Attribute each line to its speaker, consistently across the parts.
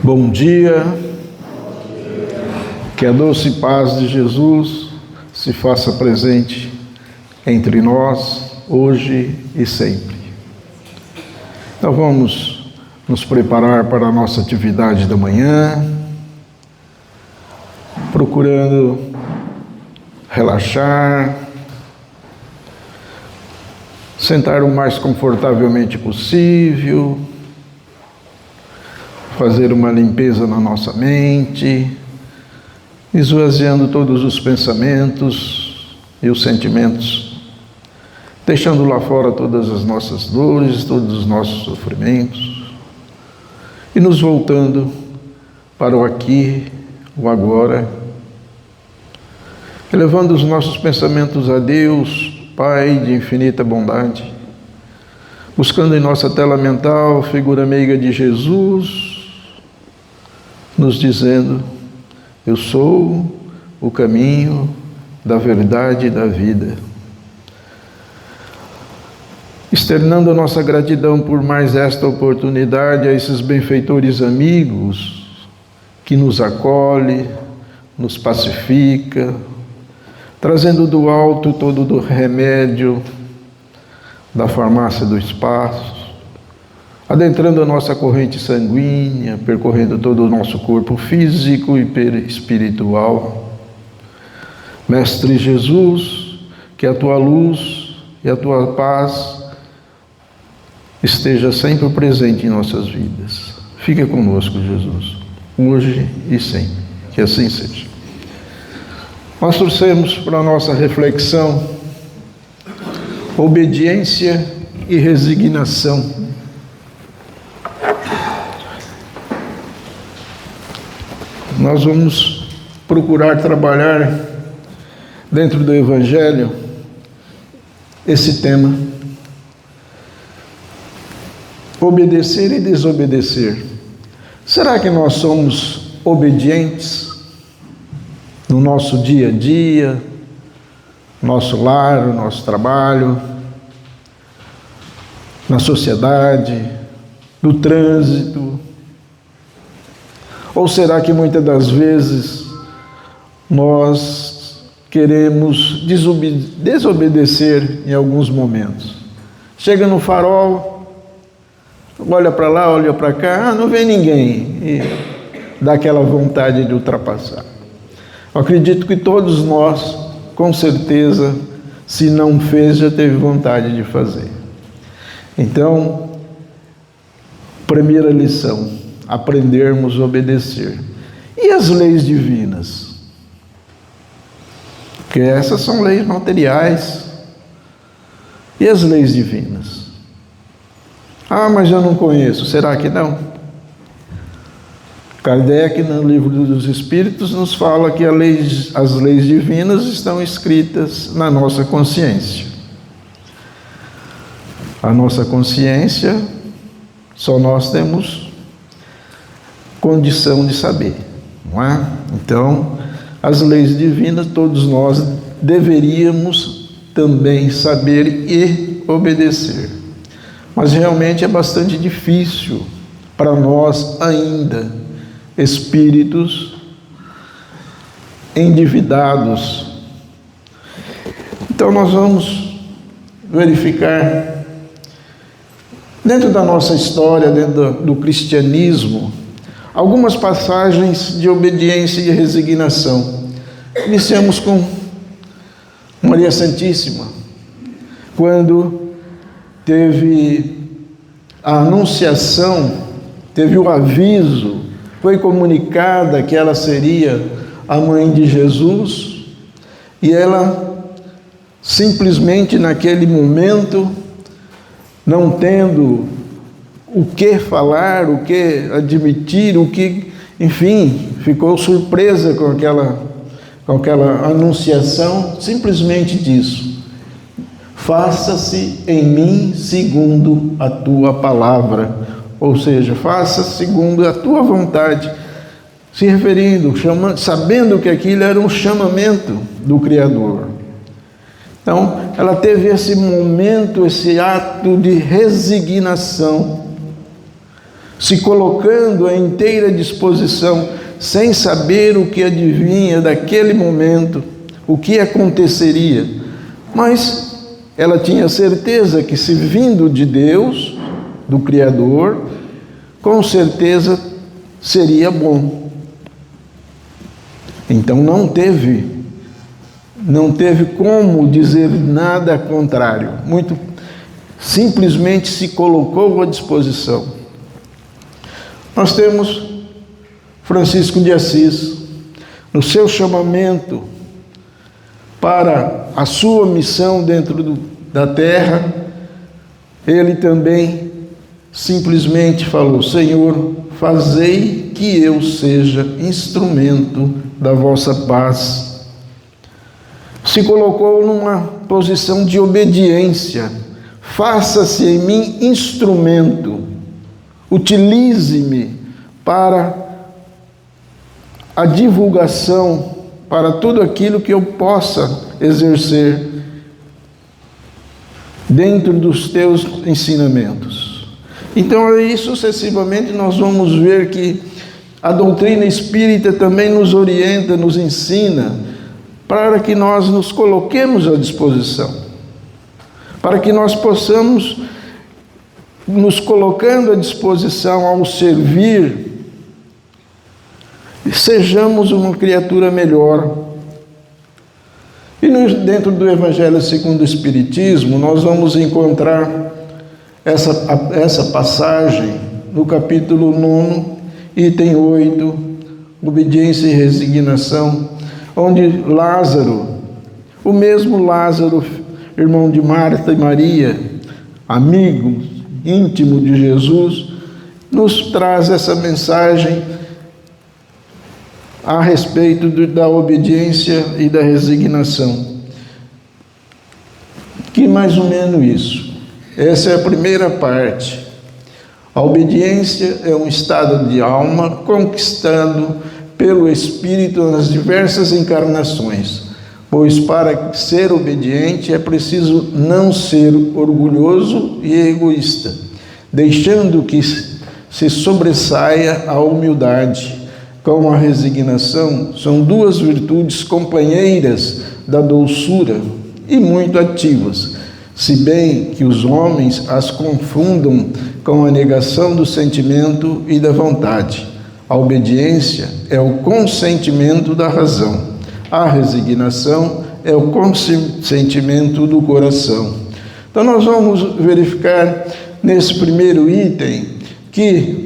Speaker 1: Bom dia, que a doce paz de Jesus se faça presente entre nós, hoje e sempre. Então vamos nos preparar para a nossa atividade da manhã, procurando relaxar, sentar o mais confortavelmente possível, fazer uma limpeza na nossa mente, esvaziando todos os pensamentos e os sentimentos, deixando lá fora todas as nossas dores, todos os nossos sofrimentos e nos voltando para o aqui, o agora, elevando os nossos pensamentos a Deus, Pai de infinita bondade, buscando em nossa tela mental a figura meiga de Jesus, nos dizendo: eu sou o caminho da verdade e da vida. Externando a nossa gratidão por mais esta oportunidade a esses benfeitores amigos que nos acolhe, nos pacifica, trazendo do alto todo o remédio da farmácia do espaço, adentrando a nossa corrente sanguínea, percorrendo todo o nosso corpo físico e espiritual. Mestre Jesus, que a tua luz e a tua paz esteja sempre presente em nossas vidas. Fica conosco, Jesus, hoje e sempre. Que assim seja. Nós trouxemos para a nossa reflexão obediência e resignação. Nós vamos procurar trabalhar dentro do Evangelho esse tema: obedecer e desobedecer. Será que nós somos obedientes no nosso dia a dia, nosso lar, no nosso trabalho, na sociedade, no trânsito? Ou será que muitas das vezes nós queremos desobedecer em alguns momentos? Chega no farol, olha para lá, olha para cá, não vê ninguém, e dá aquela vontade de ultrapassar. Eu acredito que todos nós, com certeza, se não fez, já teve vontade de fazer. Então, primeira lição: aprendermos a obedecer. E as leis divinas? Porque essas são leis materiais. E as leis divinas? Ah, mas eu não conheço. Será que não? Kardec, no Livro dos Espíritos, nos fala que as leis divinas estão escritas na nossa consciência. A nossa consciência, só nós temos condição de saber, não é? Então, as leis divinas, todos nós deveríamos também saber e obedecer. Mas realmente é bastante difícil para nós ainda, espíritos endividados. Então nós vamos verificar, dentro da nossa história, dentro do cristianismo, algumas passagens de obediência e resignação. Iniciamos com Maria Santíssima, quando teve a anunciação, teve o aviso, foi comunicada que ela seria a mãe de Jesus, e ela simplesmente naquele momento, não tendo o que falar, o que admitir, enfim, ficou surpresa com aquela anunciação, simplesmente disso: faça-se em mim segundo a tua palavra. Ou seja, faça segundo a tua vontade, se referindo, sabendo que aquilo era um chamamento do Criador. Então, ela teve esse momento, esse ato de resignação, se colocando à inteira disposição, sem saber o que adivinha daquele momento, o que aconteceria. Mas ela tinha certeza que, se vindo de Deus, do Criador, com certeza seria bom. Então não teve como dizer nada contrário. Simplesmente se colocou à disposição. Nós temos Francisco de Assis, no seu chamamento para a sua missão dentro da terra, ele também simplesmente falou: Senhor, fazei que eu seja instrumento da vossa paz. Se colocou numa posição de obediência. Faça-se em mim instrumento, utilize-me para a divulgação, para tudo aquilo que eu possa exercer dentro dos teus ensinamentos. Então, aí sucessivamente nós vamos ver que a doutrina espírita também nos orienta, nos ensina, para que nós nos coloquemos à disposição, para que nós possamos, nos colocando à disposição ao servir, sejamos uma criatura melhor. E dentro do Evangelho segundo o Espiritismo, nós vamos encontrar essa passagem no capítulo 9, item 8, obediência e resignação, onde Lázaro, o mesmo Lázaro, irmão de Marta e Maria, amigo íntimo de Jesus, nos traz essa mensagem a respeito da obediência e da resignação. Que mais ou menos isso. Essa é a primeira parte. A obediência é um estado de alma conquistado pelo Espírito nas diversas encarnações, pois para ser obediente é preciso não ser orgulhoso e egoísta, deixando que se sobressaia a humildade. Com a resignação, são duas virtudes companheiras da doçura e muito ativas, se bem que os homens as confundam com a negação do sentimento e da vontade. A obediência é o consentimento da razão, a resignação é o consentimento do coração. Então nós vamos verificar nesse primeiro item que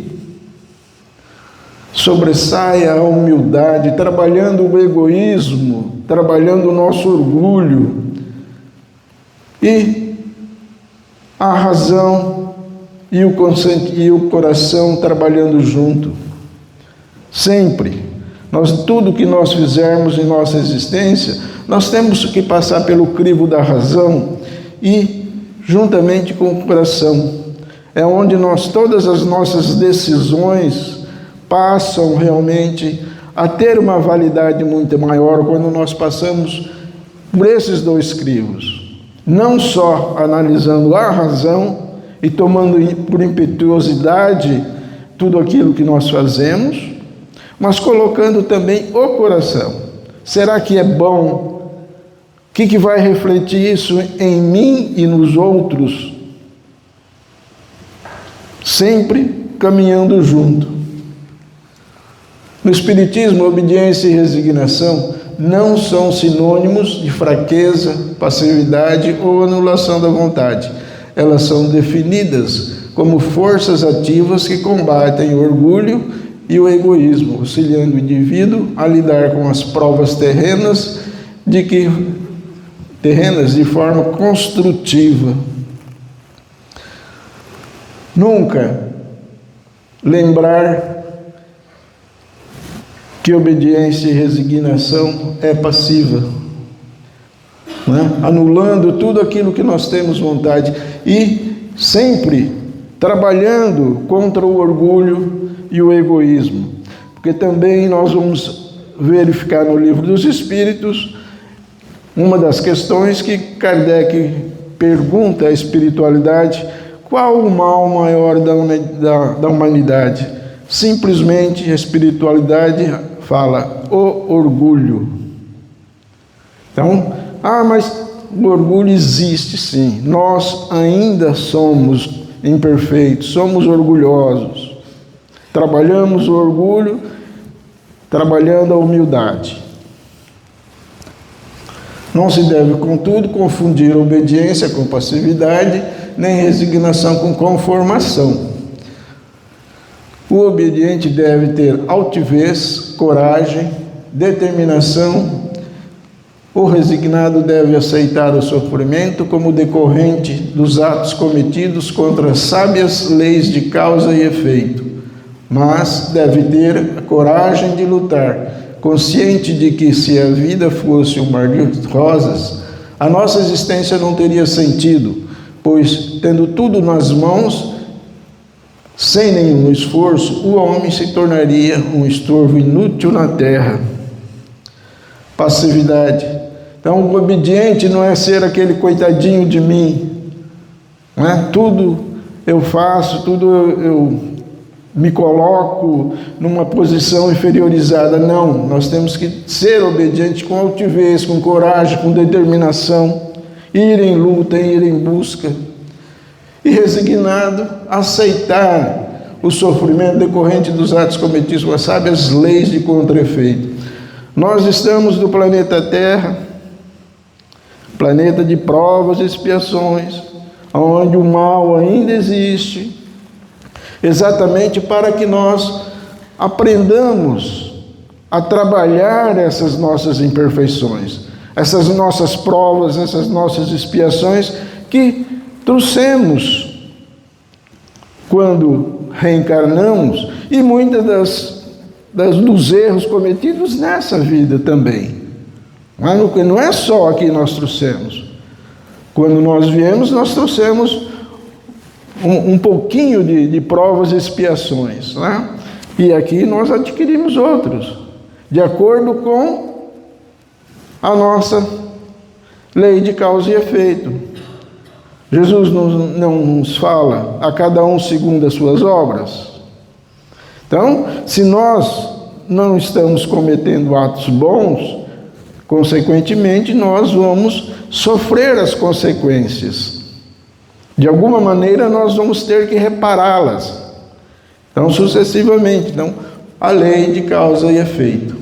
Speaker 1: sobressaia a humildade, trabalhando o egoísmo, trabalhando o nosso orgulho, e a razão e o coração trabalhando junto. Sempre. Tudo que nós fizermos em nossa existência, nós temos que passar pelo crivo da razão e juntamente com o coração. É onde todas as nossas decisões passam realmente a ter uma validade muito maior quando nós passamos por esses dois crivos. Não só analisando a razão e tomando por impetuosidade tudo aquilo que nós fazemos, mas colocando também o coração. Será que é bom? O que vai refletir isso em mim e nos outros? Sempre caminhando junto. No Espiritismo, obediência e resignação não são sinônimos de fraqueza, passividade ou anulação da vontade. Elas são definidas como forças ativas que combatem o orgulho e o egoísmo, auxiliando o indivíduo a lidar com as provas terrenas de forma construtiva. Nunca lembrar que obediência e resignação é passiva, anulando tudo aquilo que nós temos vontade e sempre trabalhando contra o orgulho e o egoísmo, porque também nós vamos verificar no Livro dos Espíritos uma das questões que Kardec pergunta à espiritualidade Qual o mal maior da humanidade? Simplesmente a espiritualidade fala, o orgulho. Então, mas o orgulho existe sim. Nós ainda somos imperfeitos, somos orgulhosos. Trabalhamos o orgulho, trabalhando a humildade. Não se deve, contudo, confundir obediência com passividade, nem resignação com conformação. O obediente deve ter altivez, coragem, determinação. O resignado deve aceitar o sofrimento como decorrente dos atos cometidos contra as sábias leis de causa e efeito, mas deve ter a coragem de lutar, consciente de que se a vida fosse um mar de rosas, a nossa existência não teria sentido, pois, tendo tudo nas mãos, sem nenhum esforço, o homem se tornaria um estorvo inútil na terra. Passividade. Então, o obediente não é ser aquele coitadinho de mim, não é? Tudo eu faço, tudo eu me coloco numa posição inferiorizada. Não, nós temos que ser obedientes com altivez, com coragem, com determinação, ir em luta, ir em busca. E resignado, aceitar o sofrimento decorrente dos atos cometidos com as sábias leis de contra-efeito. Nós estamos no planeta Terra, planeta de provas e expiações, onde o mal ainda existe, exatamente para que nós aprendamos a trabalhar essas nossas imperfeições, essas nossas provas, essas nossas expiações que trouxemos quando reencarnamos, e muitas dos erros cometidos nessa vida também. Não é só aqui nós trouxemos. Quando nós viemos, nós trouxemos um pouquinho de provas e expiações, né? E aqui nós adquirimos outros, de acordo com a nossa lei de causa e efeito. Jesus não nos fala a cada um segundo as suas obras. Então, se nós não estamos cometendo atos bons, consequentemente nós vamos sofrer as consequências. De alguma maneira nós vamos ter que repará-las. Então, sucessivamente. Então, a lei de causa e efeito.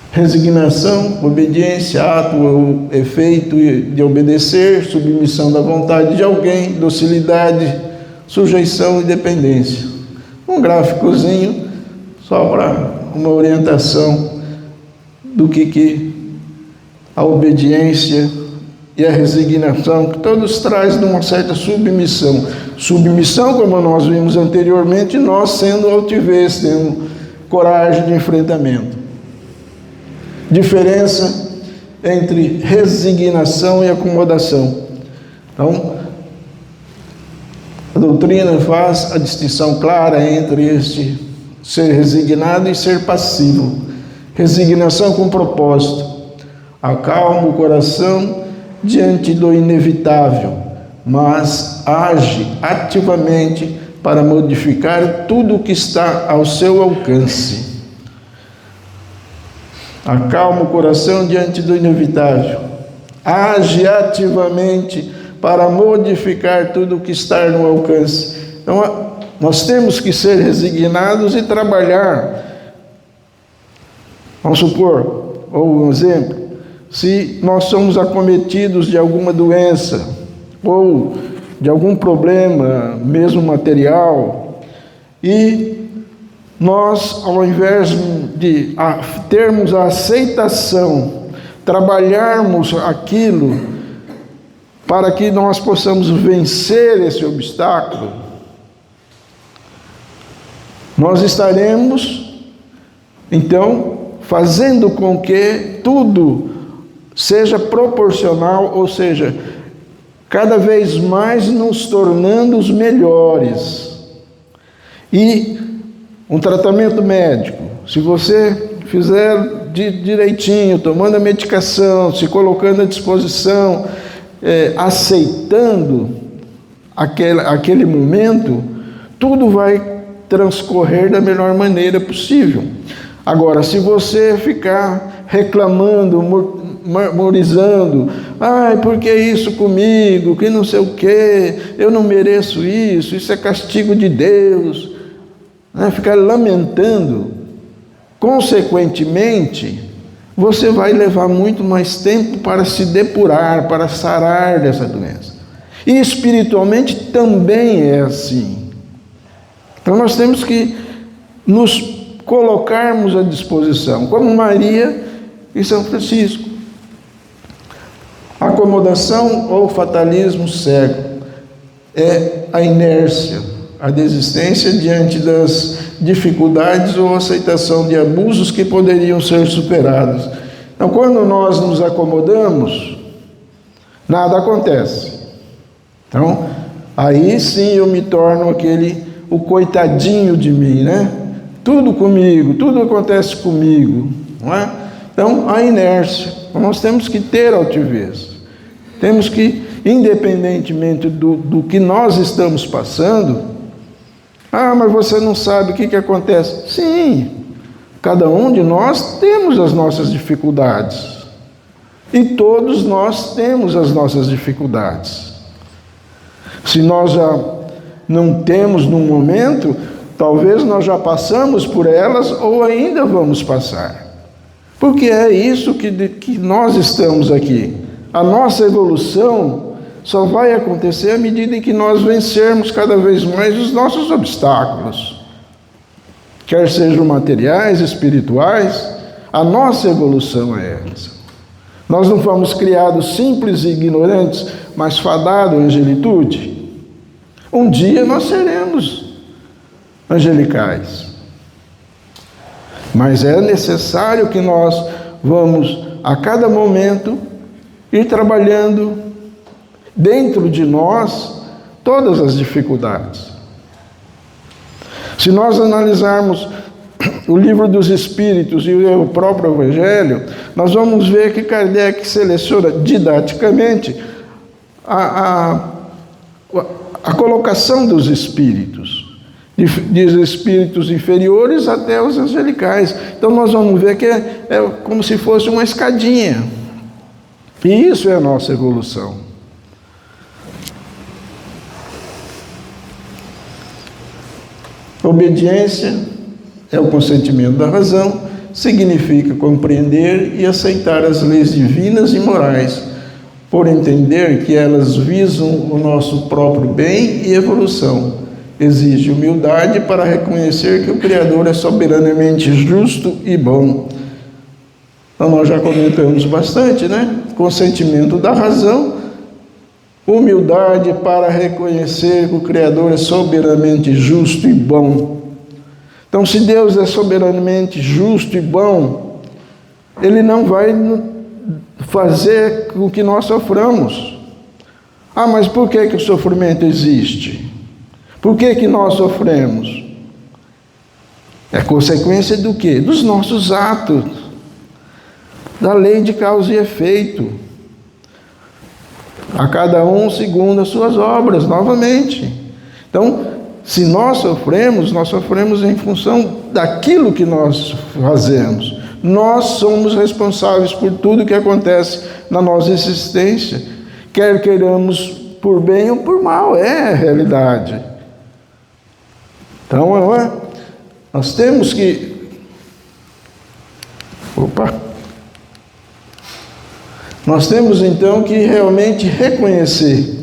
Speaker 1: Resignação, obediência, ato ou efeito de obedecer, submissão da vontade de alguém, docilidade, sujeição e dependência. Um gráficozinho só para uma orientação do que a obediência e a resignação, que todos trazem uma certa submissão. Submissão, como nós vimos anteriormente, nós sendo altivez, tendo coragem de enfrentamento. Diferença entre resignação e acomodação. Então, a doutrina faz a distinção clara entre este ser resignado e ser passivo. Resignação com propósito. Acalma o coração diante do inevitável, mas age ativamente para modificar tudo o que está ao seu alcance. Acalma o coração diante do inevitável. Age ativamente para modificar tudo o que está no alcance. Então, nós temos que ser resignados e trabalhar. Vamos supor, ou um exemplo, se nós somos acometidos de alguma doença, ou de algum problema, mesmo material, e nós, ao invés de termos a aceitação, trabalharmos aquilo para que nós possamos vencer esse obstáculo, nós estaremos, então, fazendo com que tudo seja proporcional, ou seja, cada vez mais nos tornando os melhores. E um tratamento médico, se você fizer direitinho, tomando a medicação, se colocando à disposição, aceitando aquele momento, tudo vai transcorrer da melhor maneira possível. Agora, se você ficar reclamando, murmurizando, por que isso comigo, que não sei o quê, eu não mereço isso é castigo de Deus, ficar lamentando, consequentemente, você vai levar muito mais tempo para se depurar, para sarar dessa doença. E espiritualmente também é assim. Então nós temos que nos colocarmos à disposição, como Maria e São Francisco. Acomodação ou fatalismo cego é a inércia, a desistência diante das dificuldades ou aceitação de abusos que poderiam ser superados. Então, quando nós nos acomodamos, nada acontece. Então, aí sim eu me torno o coitadinho de mim, Tudo comigo, tudo acontece comigo, não é? Então, a inércia. Então, nós temos que ter altivez. Temos que, independentemente do que nós estamos passando, mas você não sabe o que acontece. Sim, cada um de nós temos as nossas dificuldades. E todos nós temos as nossas dificuldades. Se nós já não temos no momento, talvez nós já passamos por elas ou ainda vamos passar. Porque é isso que nós estamos aqui. A nossa evolução só vai acontecer à medida em que nós vencermos cada vez mais os nossos obstáculos. Quer sejam materiais, espirituais, a nossa evolução é essa. Nós não fomos criados simples e ignorantes, mas fadados à angelitude. Um dia nós seremos angelicais. Mas é necessário que nós vamos, a cada momento, ir trabalhando dentro de nós todas as dificuldades. Se nós analisarmos o Livro dos Espíritos e o próprio Evangelho, nós vamos ver que Kardec seleciona didaticamente a colocação dos espíritos, de espíritos inferiores até os angelicais. Então nós vamos ver que é como se fosse uma escadinha. E isso é a nossa evolução. Obediência é o consentimento da razão, significa compreender e aceitar as leis divinas e morais, por entender que elas visam o nosso próprio bem e evolução. Exige humildade para reconhecer que o Criador é soberanamente justo e bom. Então nós já comentamos bastante, Consentimento da razão, humildade para reconhecer que o Criador é soberanamente justo e bom. Então, se Deus é soberanamente justo e bom, Ele não vai fazer com que nós soframos. Mas por que o sofrimento existe? Por que nós sofremos? É consequência do quê? Dos nossos atos, da lei de causa e efeito. A cada um segundo as suas obras, novamente. Então, se nós sofremos em função daquilo que nós fazemos. Nós somos responsáveis por tudo que acontece na nossa existência, quer queiramos por bem ou por mal, é a realidade. Então, nós temos que... Nós temos então que realmente reconhecer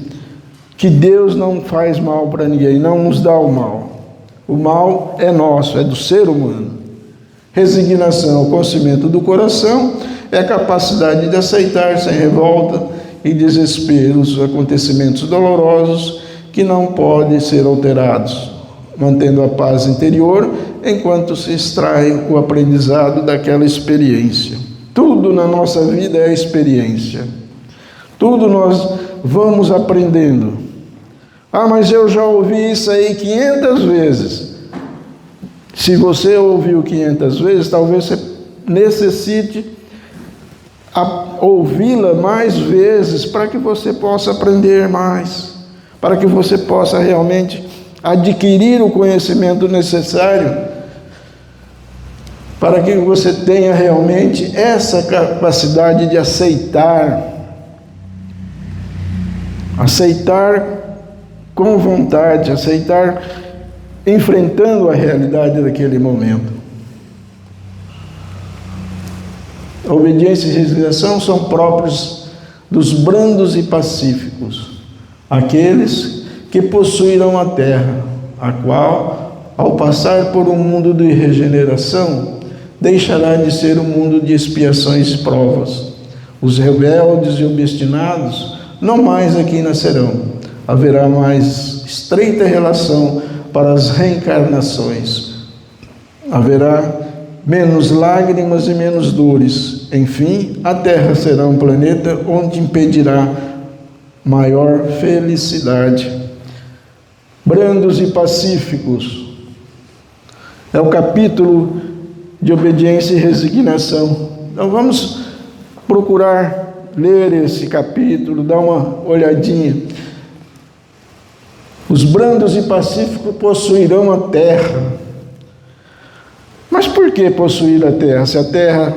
Speaker 1: que Deus não faz mal para ninguém, não nos dá o mal. O mal é nosso, é do ser humano. Resignação, o conhecimento do coração, é a capacidade de aceitar sem revolta e desespero os acontecimentos dolorosos que não podem ser alterados, mantendo a paz interior enquanto se extrai o aprendizado daquela experiência. Tudo na nossa vida é experiência. Tudo nós vamos aprendendo. Mas eu já ouvi isso aí 500 vezes. Se você ouviu 500 vezes, talvez você necessite ouvi-la mais vezes para que você possa aprender mais, para que você possa realmente adquirir o conhecimento necessário, para que você tenha realmente essa capacidade de aceitar com vontade, aceitar enfrentando a realidade daquele momento. A obediência e resignação são próprios dos brandos e pacíficos, aqueles que possuirão a terra, a qual, ao passar por um mundo de regeneração, deixará de ser um mundo de expiações e provas. Os rebeldes e obstinados não mais aqui nascerão. Haverá mais estreita relação para as reencarnações. Haverá menos lágrimas e menos dores. Enfim, a Terra será um planeta onde impedirá maior felicidade. Brandos e pacíficos. É o capítulo de obediência e resignação. Então vamos procurar ler esse capítulo, dar uma olhadinha. Os brandos e pacíficos possuirão a terra. Mas por que possuir a terra? Se a terra,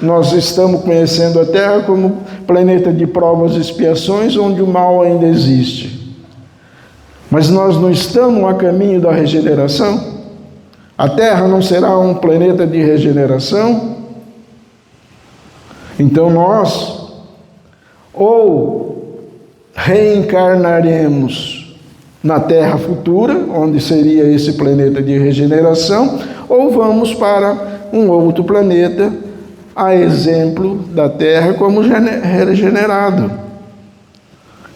Speaker 1: nós estamos conhecendo a terra como planeta de provas e expiações, onde o mal ainda existe. Mas nós não estamos a caminho da regeneração? A terra não será um planeta de regeneração? Então nós ou reencarnaremos na Terra futura, onde seria esse planeta de regeneração, ou vamos para um outro planeta, a exemplo da Terra como regenerado.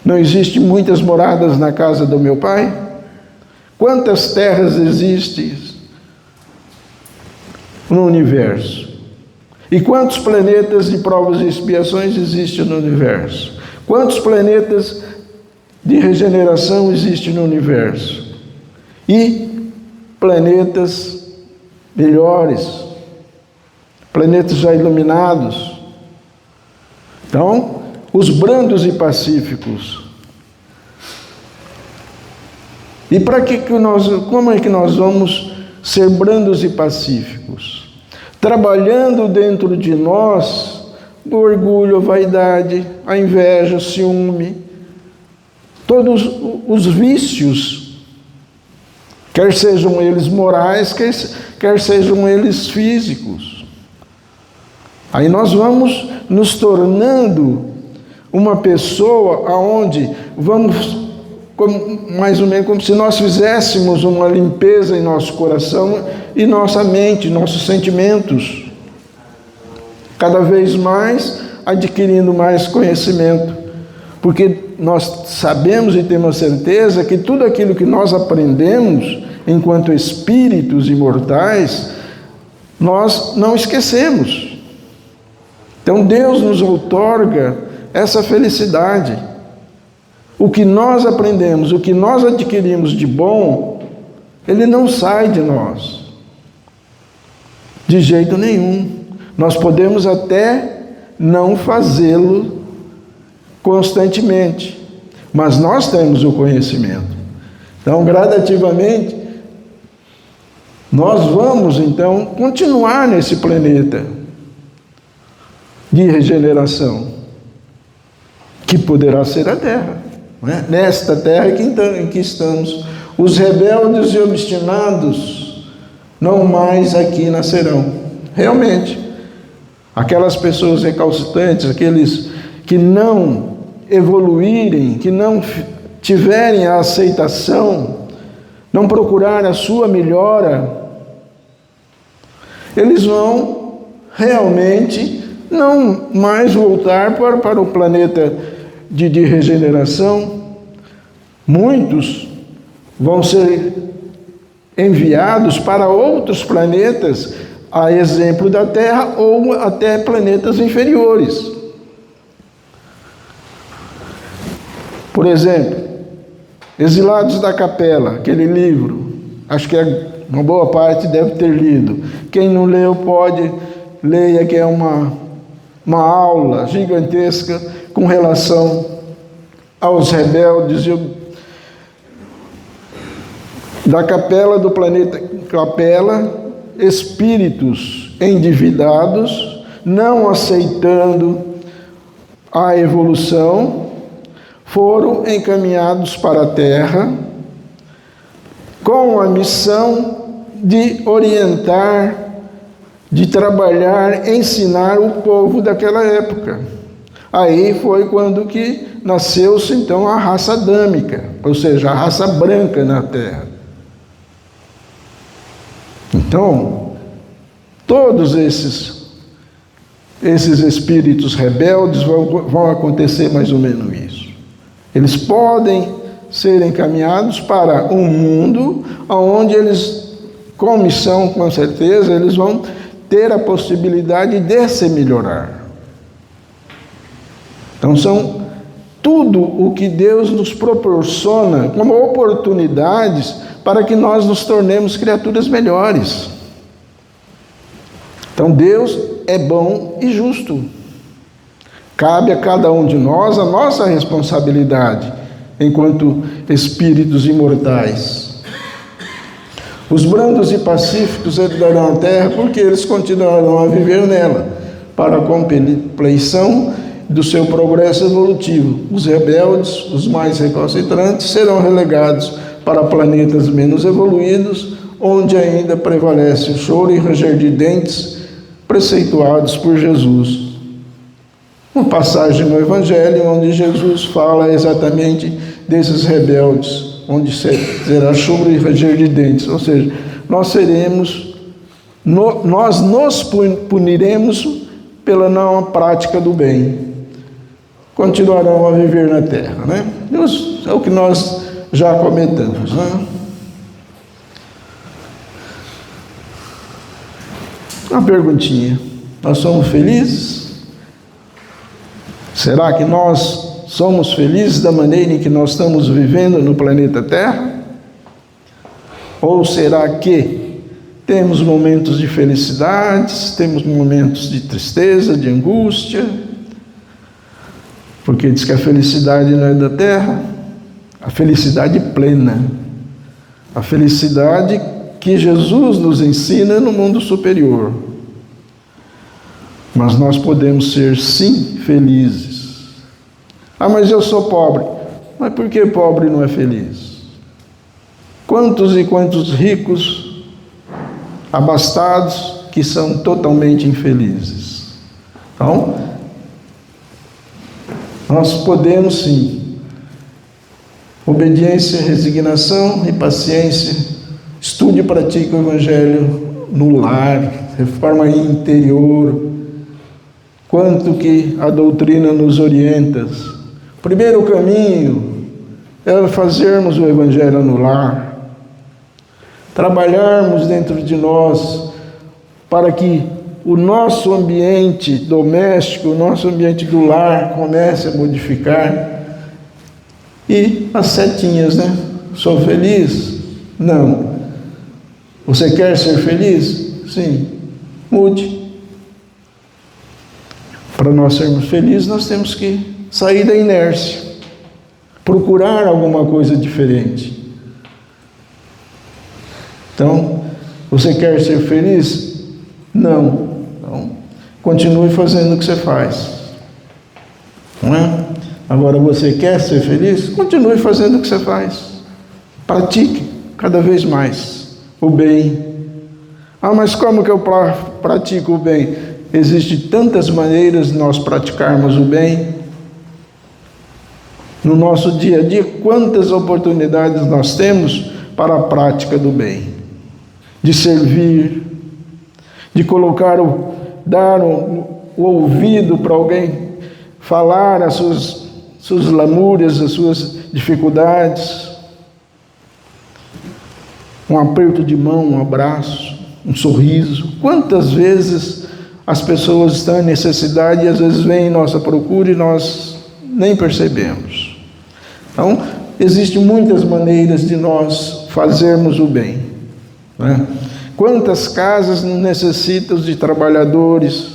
Speaker 1: Não existem muitas moradas na casa do meu pai? Quantas terras existem no universo? E quantos planetas de provas e expiações existem no universo? Quantos planetas de regeneração existem no universo? E planetas melhores, planetas já iluminados. Então, os brandos e pacíficos. E como é que nós vamos ser brandos e pacíficos? Trabalhando dentro de nós o orgulho, a vaidade, a inveja, o ciúme, todos os vícios, quer sejam eles morais, quer sejam eles físicos. Aí nós vamos nos tornando uma pessoa aonde vamos, mais ou menos como se nós fizéssemos uma limpeza em nosso coração e nossa mente, nossos sentimentos, cada vez mais adquirindo mais conhecimento, porque nós sabemos e temos certeza que tudo aquilo que nós aprendemos enquanto espíritos imortais, nós não esquecemos. Então Deus nos outorga essa felicidade. O que nós aprendemos, o que nós adquirimos de bom, ele não sai de nós. De jeito nenhum. Nós podemos até não fazê-lo constantemente, mas nós temos o conhecimento. Então, gradativamente, nós vamos, então, continuar nesse planeta de regeneração, que poderá ser a Terra. Nesta terra em que estamos, os rebeldes e obstinados não mais aqui nascerão. Realmente, aquelas pessoas recalcitrantes, aqueles que não evoluírem, que não tiverem a aceitação, não procurar a sua melhora, eles vão realmente não mais voltar para o planeta de regeneração. Muitos vão ser enviados para outros planetas, a exemplo da Terra, ou até planetas inferiores. Por exemplo, Exilados da Capela, aquele livro, acho que uma boa parte deve ter lido. Quem não leu pode leia que é uma aula gigantesca com relação aos rebeldes da capela do planeta Capela, espíritos endividados, não aceitando a evolução, foram encaminhados para a Terra com a missão de orientar, de trabalhar, ensinar o povo daquela época. Aí foi quando que nasceu-se então a raça adâmica, ou seja, a raça branca na Terra. Então, todos esses espíritos rebeldes vão acontecer mais ou menos isso. Eles podem ser encaminhados para um mundo onde eles, com missão, com certeza, eles vão ter a possibilidade de se melhorar. Então, são tudo o que Deus nos proporciona como oportunidades para que nós nos tornemos criaturas melhores. Então, Deus é bom e justo. Cabe a cada um de nós a nossa responsabilidade enquanto espíritos imortais. Os brandos e pacíficos herdarão a terra porque eles continuarão a viver nela para a compleição do seu progresso evolutivo. Os rebeldes, os mais recalcitrantes, serão relegados para planetas menos evoluídos, onde ainda prevalece o choro e ranger de dentes preceituados por Jesus. Uma passagem no Evangelho onde Jesus fala exatamente desses rebeldes, onde será choro e ranger de dentes, ou seja, nós nos puniremos pela não prática do bem. Continuarão a viver na terra, né? É o que nós já comentamos, né? Uma perguntinha: nós somos felizes? Será que nós somos felizes da maneira em que nós estamos vivendo no planeta Terra? Ou será que temos momentos de felicidades, temos momentos de tristeza, de angústia? Porque diz que a felicidade não é da Terra, a felicidade plena, a felicidade que Jesus nos ensina no mundo superior. Mas nós podemos ser, sim, felizes. Ah, mas eu sou pobre. Mas por que pobre não é feliz? Quantos e quantos ricos, abastados, que são totalmente infelizes? Então, nós podemos, sim. Obediência, resignação e paciência. Estude e pratique o Evangelho no lar, reforma interior. Quanto que a doutrina nos orienta. O primeiro caminho é fazermos o Evangelho no lar. Trabalharmos dentro de nós para que o nosso ambiente doméstico, o nosso ambiente do lar comece a modificar. E as setinhas, né? Sou feliz? Não. Você quer ser feliz? Sim. Mude. Para nós sermos felizes, nós temos que sair da inércia, procurar alguma coisa diferente. Então, você quer ser feliz? Não. Então, continue fazendo o que você faz. Não é? Agora, você quer ser feliz? Continue fazendo o que você faz. Pratique cada vez mais o bem. Ah, mas como que eu pratico o bem? Existem tantas maneiras de nós praticarmos o bem. No nosso dia a dia, quantas oportunidades nós temos para a prática do bem. De servir, de dar o ouvido para alguém falar as suas lamúrias, as suas dificuldades. Um aperto de mão, um abraço, um sorriso. Quantas vezes as pessoas estão em necessidade e às vezes vêm em nossa procura e nós nem percebemos. Então, existem muitas maneiras de nós fazermos o bem, né? Quantas casas não necessitam de trabalhadores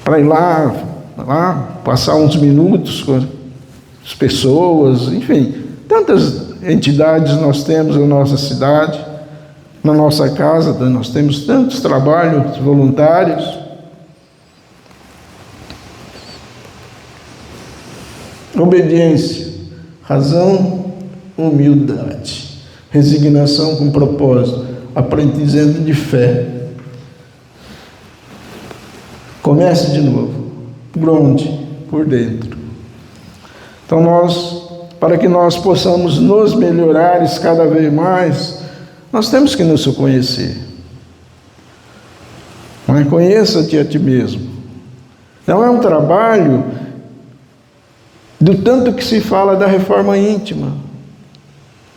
Speaker 1: para ir lá, passar uns minutos com as pessoas, enfim. Tantas entidades nós temos na nossa cidade, na nossa casa, nós temos tantos trabalhos voluntários. Obediência, razão, humildade, resignação com propósito, aprendizado de fé. Comece de novo. Por onde? Por dentro. Então para que nós possamos nos melhorar cada vez mais, nós temos que nos conhecer. Mas conheça-te a ti mesmo. Não é um trabalho do tanto que se fala da reforma íntima.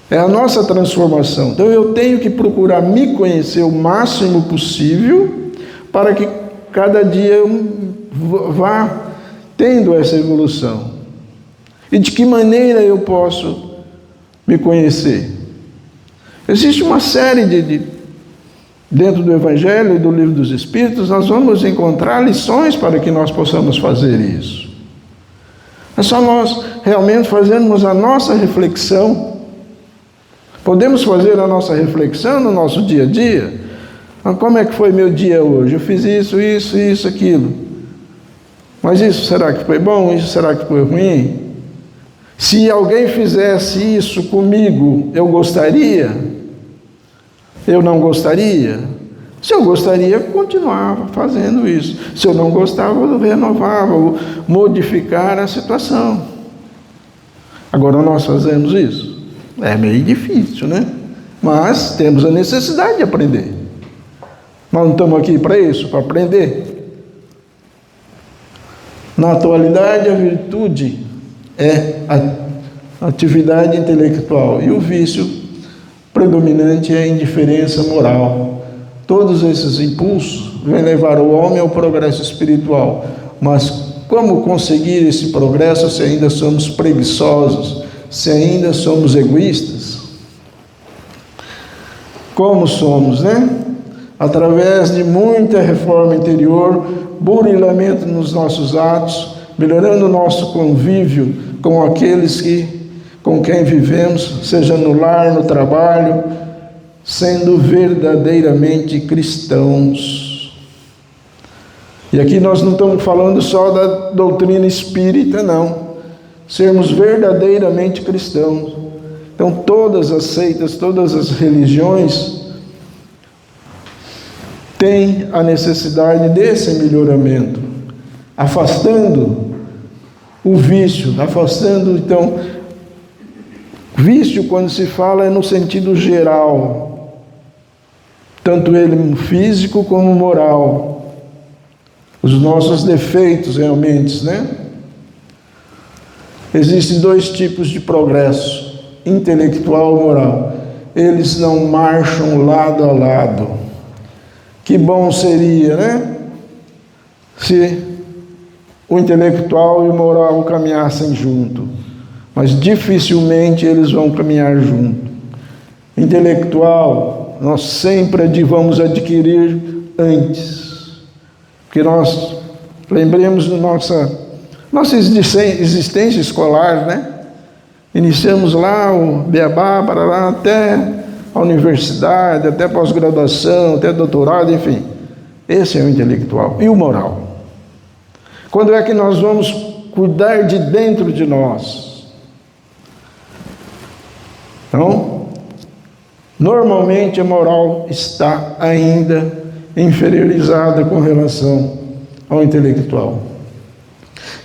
Speaker 1: É a nossa transformação. Então eu tenho que procurar me conhecer o máximo possível para que cada dia eu vá tendo essa evolução. E de que maneira eu posso me conhecer? Existe uma série dentro do Evangelho e do Livro dos Espíritos, nós vamos encontrar lições para que nós possamos fazer isso. É só nós realmente fazermos a nossa reflexão. Podemos fazer a nossa reflexão no nosso dia a dia. Como é que foi meu dia hoje? Eu fiz isso, aquilo. Mas isso será que foi bom? Isso será que foi ruim? Se alguém fizesse isso comigo, eu gostaria? Eu não gostaria? Se eu gostaria, eu continuava fazendo isso. Se eu não gostava, eu renovava, eu modificar a situação. Agora nós fazemos isso? É meio difícil, né? Mas temos a necessidade de aprender. Nós não estamos aqui para isso, para aprender. Na atualidade, a virtude é a atividade intelectual e o vício predominante é a indiferença moral. Todos esses impulsos vão levar o homem ao progresso espiritual. Mas como conseguir esse progresso se ainda somos preguiçosos, se ainda somos egoístas? Como somos, né? Através de muita reforma interior, burilamento nos nossos atos, melhorando o nosso convívio com aqueles com quem vivemos, seja no lar, no trabalho, sendo verdadeiramente cristãos. E aqui nós não estamos falando só da doutrina espírita, não. Sermos verdadeiramente cristãos. Então todas as seitas, todas as religiões têm a necessidade desse melhoramento, afastando o vício, afastando, então, vício quando se fala é no sentido geral, tanto ele físico como moral, os nossos defeitos realmente, né? Existem dois tipos de progresso, intelectual e moral. Eles não marcham lado a lado. Que bom seria, né? Se o intelectual e o moral caminhassem junto. Mas dificilmente eles vão caminhar junto. Intelectual, nós sempre vamos adquirir antes. Porque nós, lembremos da nossa existência escolar, né? Iniciamos lá o beabá, para lá, até a universidade, até pós-graduação, até doutorado, enfim. Esse é o intelectual. E o moral? Quando é que nós vamos cuidar de dentro de nós? Então, normalmente a moral está ainda inferiorizada com relação ao intelectual.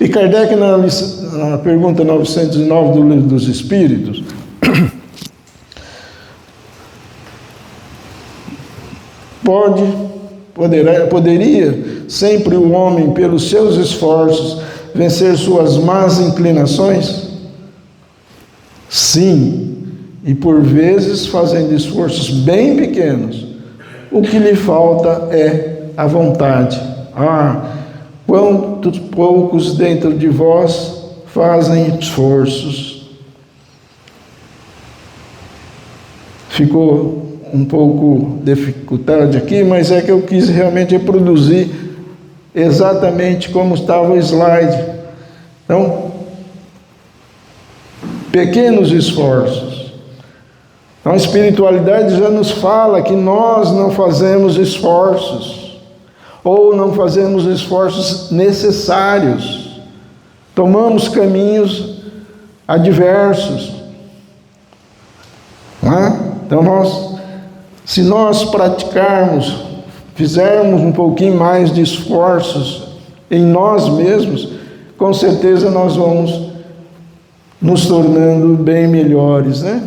Speaker 1: E Kardec, na pergunta 909 do Livro dos Espíritos, poderia sempre o homem, pelos seus esforços, vencer suas más inclinações? Sim, e por vezes fazendo esforços bem pequenos. O que lhe falta é a vontade. Quantos poucos dentro de vós fazem esforços? Ficou um pouco dificuldade aqui, mas é que eu quis realmente reproduzir exatamente como estava o slide. Então, pequenos esforços. Então, a espiritualidade já nos fala que nós não fazemos esforços, ou não fazemos esforços necessários. Tomamos caminhos adversos. Não é? Então, se nós praticarmos, fizermos um pouquinho mais de esforços em nós mesmos, com certeza nós vamos nos tornando bem melhores, né?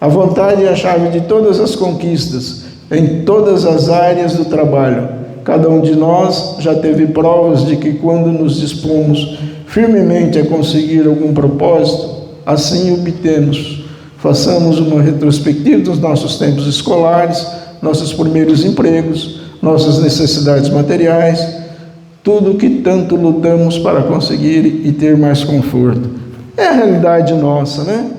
Speaker 1: A vontade é a chave de todas as conquistas, em todas as áreas do trabalho. Cada um de nós já teve provas de que quando nos dispomos firmemente a conseguir algum propósito, assim obtemos. Façamos uma retrospectiva dos nossos tempos escolares, nossos primeiros empregos, nossas necessidades materiais, tudo que tanto lutamos para conseguir e ter mais conforto. É a realidade nossa, né?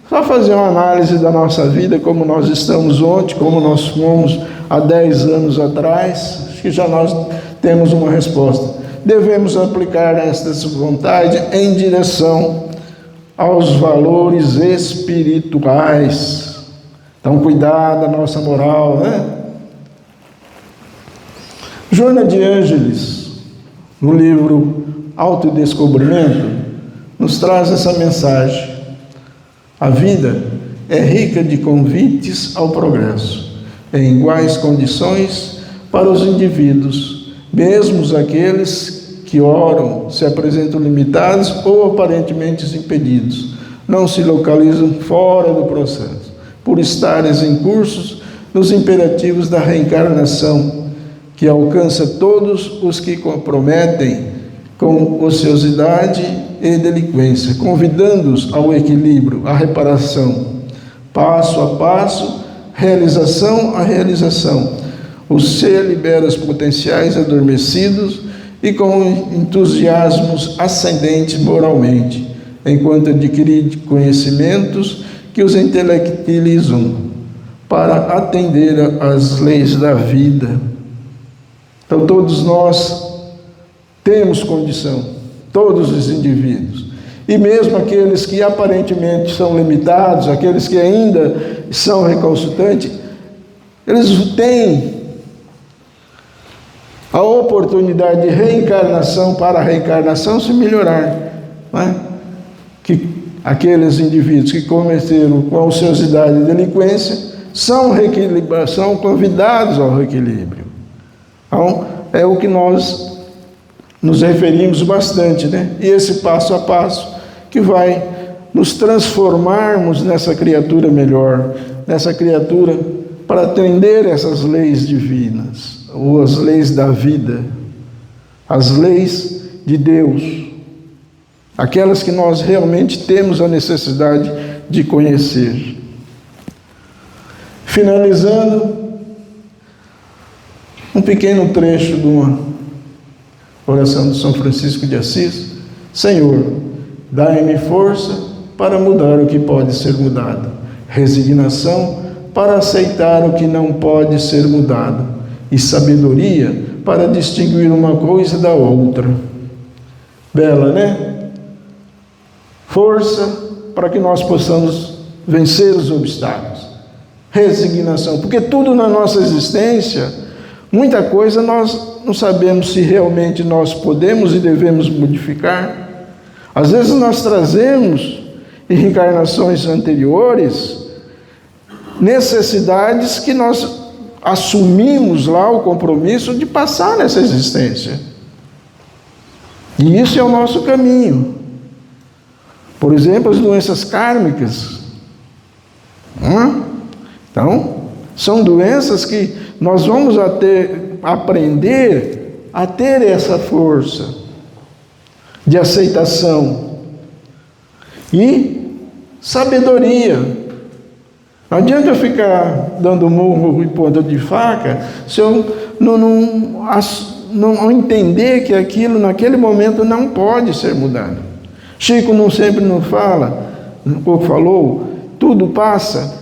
Speaker 1: Só fazer uma análise da nossa vida, como nós estamos ontem, como nós fomos há 10 anos atrás, acho que já nós temos uma resposta. Devemos aplicar esta vontade em direção aos valores espirituais. Então, cuidar da nossa moral, né? Joana de Ângeles, no livro Autodescobrimento, nos traz essa mensagem. A vida é rica de convites ao progresso, em iguais condições para os indivíduos, mesmo aqueles que oram se apresentam limitados ou aparentemente impedidos, não se localizam fora do processo, por estarem em cursos nos imperativos da reencarnação, que alcança todos os que comprometem com ociosidade e delinquência, convidando-os ao equilíbrio, à reparação, passo a passo, realização a realização. O ser libera os potenciais adormecidos e com entusiasmos ascendentes moralmente, enquanto adquire conhecimentos que os intelectualizam para atender às leis da vida. Então, todos nós temos condição, todos os indivíduos, e mesmo aqueles que aparentemente são limitados, aqueles que ainda são recalcitrantes, eles têm a oportunidade de reencarnação para a reencarnação se melhorar, não é? Que aqueles indivíduos que cometeram com ociosidade e delinquência são convidados ao reequilíbrio. Então, é o que nós nos referimos bastante, né? E esse passo a passo que vai nos transformarmos nessa criatura melhor, nessa criatura para atender essas leis divinas, ou as leis da vida, as leis de Deus, aquelas que nós realmente temos a necessidade de conhecer. Finalizando, um pequeno trecho de uma oração de São Francisco de Assis. Senhor, dai-me força para mudar o que pode ser mudado, resignação para aceitar o que não pode ser mudado, e sabedoria para distinguir uma coisa da outra. Bela, né? Força para que nós possamos vencer os obstáculos. Resignação, porque tudo na nossa existência, muita coisa nós não sabemos se realmente nós podemos e devemos modificar. Às vezes nós trazemos em reencarnações anteriores necessidades que nós assumimos lá o compromisso de passar nessa existência. E isso é o nosso caminho. Por exemplo, as doenças kármicas. Então, são doenças que nós vamos aprender a ter essa força de aceitação e sabedoria. Não adianta eu ficar dando murro em ponta de faca se eu não entender que aquilo naquele momento não pode ser mudado. Chico não sempre nos falou, tudo passa,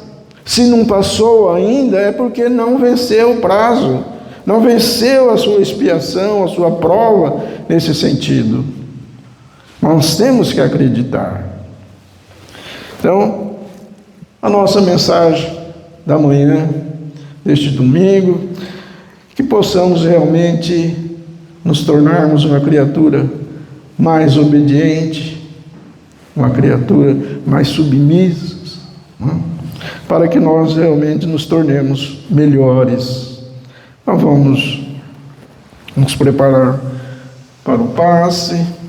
Speaker 1: Se não passou ainda, é porque não venceu o prazo, não venceu a sua expiação, a sua prova nesse sentido. Nós temos que acreditar. Então, a nossa mensagem da manhã, deste domingo, que possamos realmente nos tornarmos uma criatura mais obediente, uma criatura mais submissa, para que nós realmente nos tornemos melhores. Então vamos nos preparar para o passe.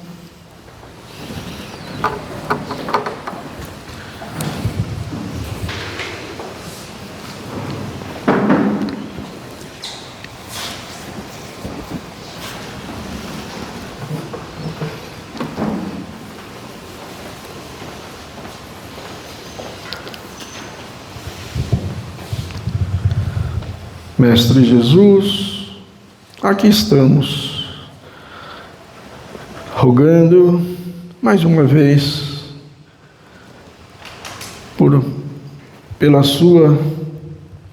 Speaker 1: Mestre Jesus, aqui estamos, rogando mais uma vez pela sua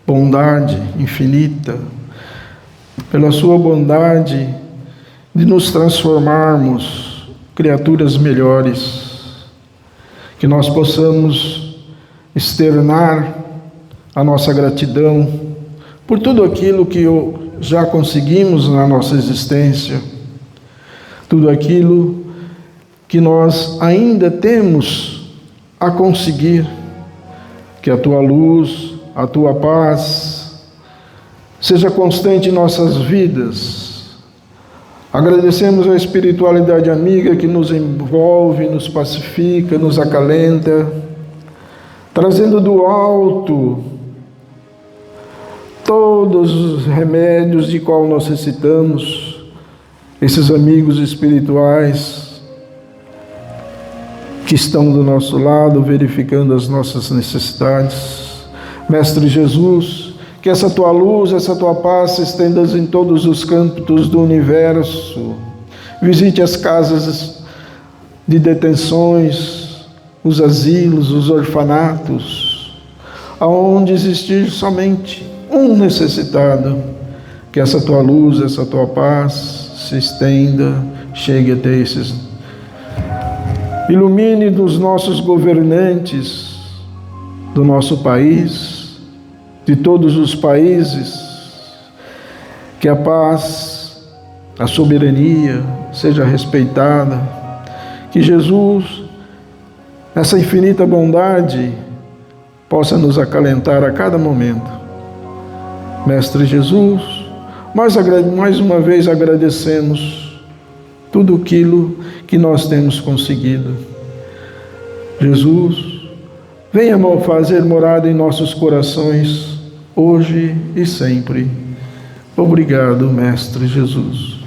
Speaker 1: bondade infinita, pela sua bondade de nos transformarmos criaturas melhores, que nós possamos externar a nossa gratidão por tudo aquilo que já conseguimos na nossa existência, tudo aquilo que nós ainda temos a conseguir, que a Tua luz, a Tua paz, seja constante em nossas vidas. Agradecemos a espiritualidade amiga que nos envolve, nos pacifica, nos acalenta, trazendo do alto todos os remédios de qual nós necessitamos, esses amigos espirituais que estão do nosso lado, verificando as nossas necessidades. Mestre Jesus, que essa Tua luz, essa Tua paz se estenda em todos os cantos do universo. Visite as casas de detenções, os asilos, os orfanatos, aonde existir somente um necessitado, que essa Tua luz, essa Tua paz se estenda, chegue até esses. Ilumine dos nossos governantes do nosso país, de todos os países, que a paz, a soberania seja respeitada, que Jesus, essa infinita bondade, possa nos acalentar a cada momento. Mestre Jesus, mais uma vez agradecemos tudo aquilo que nós temos conseguido. Jesus, venha fazer morada em nossos corações, hoje e sempre. Obrigado, Mestre Jesus.